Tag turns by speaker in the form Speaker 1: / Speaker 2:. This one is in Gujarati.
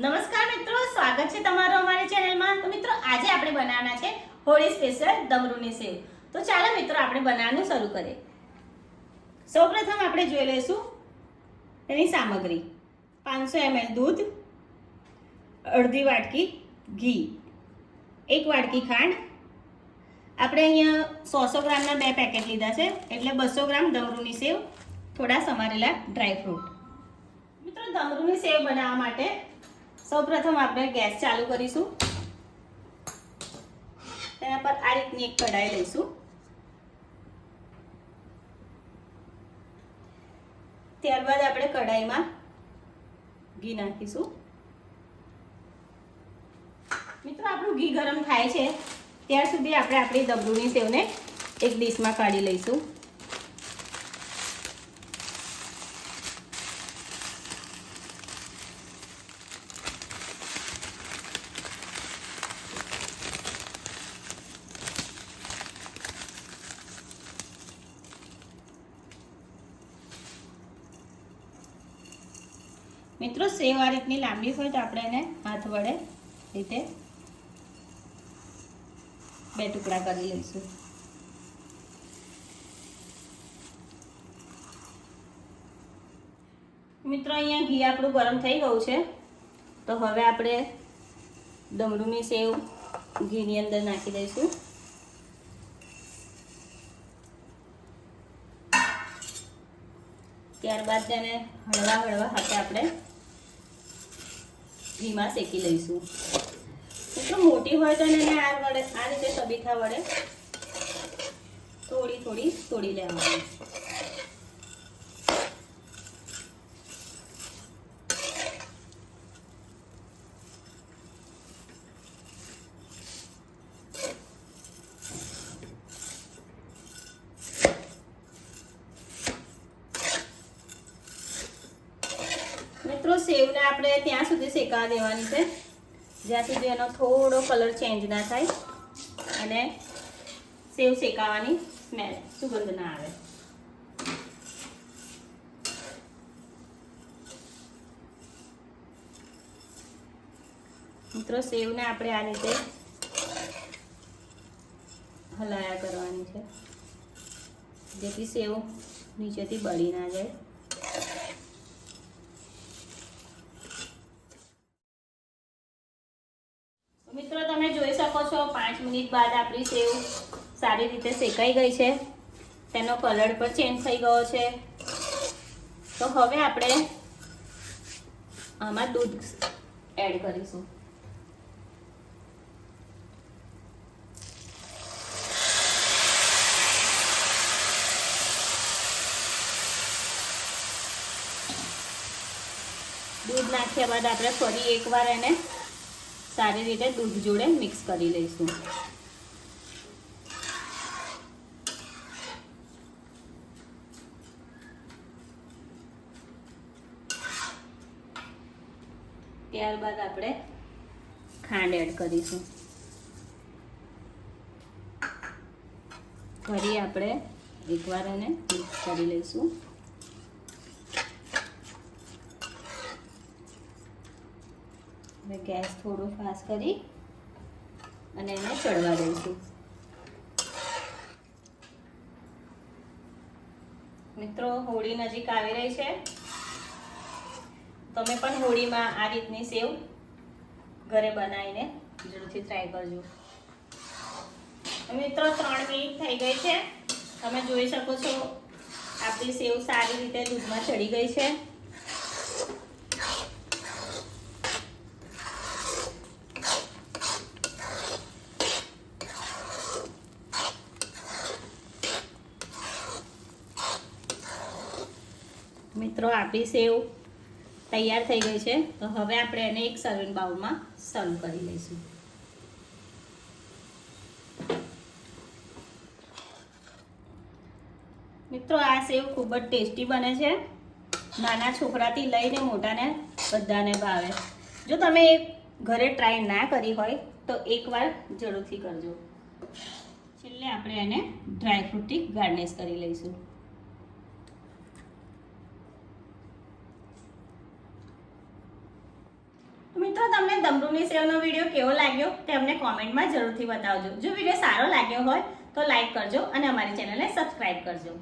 Speaker 1: નમસ્કાર મિત્રો, સ્વાગત છે તમારું અમારી ચેનલમાં। તો મિત્રો આજે આપણે બનાવવાના છે હોળી સ્પેશિયલ ડમરૂની સેવ। તો ચાલો મિત્રો આપણે બનાવવાનું શરૂ કરીએ। સૌપ્રથમ આપણે જોઈ લઈશું તેની સામગ્રી। 500 ml દૂધ, અડધી વાટકી ઘી, 1 વાટકી ખાંડ। આપણે અહીંયા 100 ગ્રામના 2 પેકેટ લીધા છે, એટલે 200 ગ્રામ ડમરૂની સેવ, થોડા સમારેલા ડ્રાય ફ્રૂટ। મિત્રો ડમરૂની સેવ બનાવવા માટે સૌપ્રથમ આપણે ગેસ ચાલુ કરીશું। તેના પર આ રીતની એક કઢાઈ લઈશું। ત્યારબાદ આપણે કઢાઈમાં ઘી નાખીશું। મિત્રો આપણું ઘી ગરમ થાય છે ત્યાર સુધી આપણે આપણી ડમરૂની સેવને એક ડીશમાં કાઢી લઈશું। મિત્રો સેવ આ રીતની લાંબી હોય તો આપણે એને હાથ વડે રીતે 2 ટુકડા કરી લઈશું। મિત્રો અહીંયા ઘી આપણું ગરમ થઈ ગયું છે, તો હવે આપણે ડમરૂની સેવ ઘીની અંદર નાખી દઈશું। ત્યારબાદ તેને હળવા હાથે આપણે ઘીમાં શેકી લઈશું। મિત્રો મોટી હોય તો એને આ રીતે સબીથા વડે થોડી તોડી લેવાની। મિત્રો સેવને આપણે ત્યાં સુધી શેકાવા દેવાની છે જ્યાં સુધી એનો થોડો કલર ચેન્જ ના થાય અને સેવ શેકાવાની સુગંધ ના આવે। મિત્રો સેવને આપણે આ રીતે હલાયા કરવાની છે જેથી સેવ નીચેથી બળી ના જાય। મિત્રો તમે જોઈ શકો છો 5 મિનિટ બાદ આપણી સેવ સારી રીતે શેકાઈ ગઈ છે, તેનો કલર પણ ચેન્જ થઈ ગયો છે। તો હવે આપણે આમાં દૂધ એડ કરીશું। દૂધ નાખ્યા બાદ આપણે ફરી એકવાર એને સારી રીતે દૂધ જોડે મિક્સ કરી લઈશું। ત્યારબાદ આપણે ખાંડ એડ કરીશું। ફરી આપણે એકવાર એને મિક્સ કરી લઈશું। ગેસ થોડો ફાસ્ટ કરી અને એને ચડવા દઈશું। મિત્રો હોળી નજીક આવી રહી છે, તમે પણ હોળીમાં આ રીતની સેવ ઘરે બનાવીને જરૂરથી ટ્રાય કરજો। મિત્રો 3 મિનિટ થઈ ગઈ છે, તમે જોઈ શકો છો આપણી સેવ સારી રીતે દૂધમાં ચડી ગઈ છે। મિત્રો આપણી સેવ તૈયાર થઈ ગઈ છે, તો હવે આપણે એને એક સર્વિંગ બાઉલમાં સર્વ કરી લઈશું। મિત્રો આ સેવ ખૂબ જ ટેસ્ટી બને છે, નાના છોકરાથી લઈને મોટાને બધાને ભાવે। જો તમે ઘરે ટ્રાય ના કરી હોય તો એકવાર જરૂરથી કરજો। છેલ્લે આપણે એને ડ્રાય ફ્રૂટથી ગાર્નિશ કરી લઈશું। મિત્રો મિત્રો તમને ડમરૂની સેવનો વિડીયો કેવો લાગ્યો તે અમને કોમેન્ટમાં જરૂરથી બતાવજો. જો વિડીયો સારો લાગ્યો હોય તો લાઈક કરજો અને અમારી ચેનલને સબસ્ક્રાઇબ કરજો.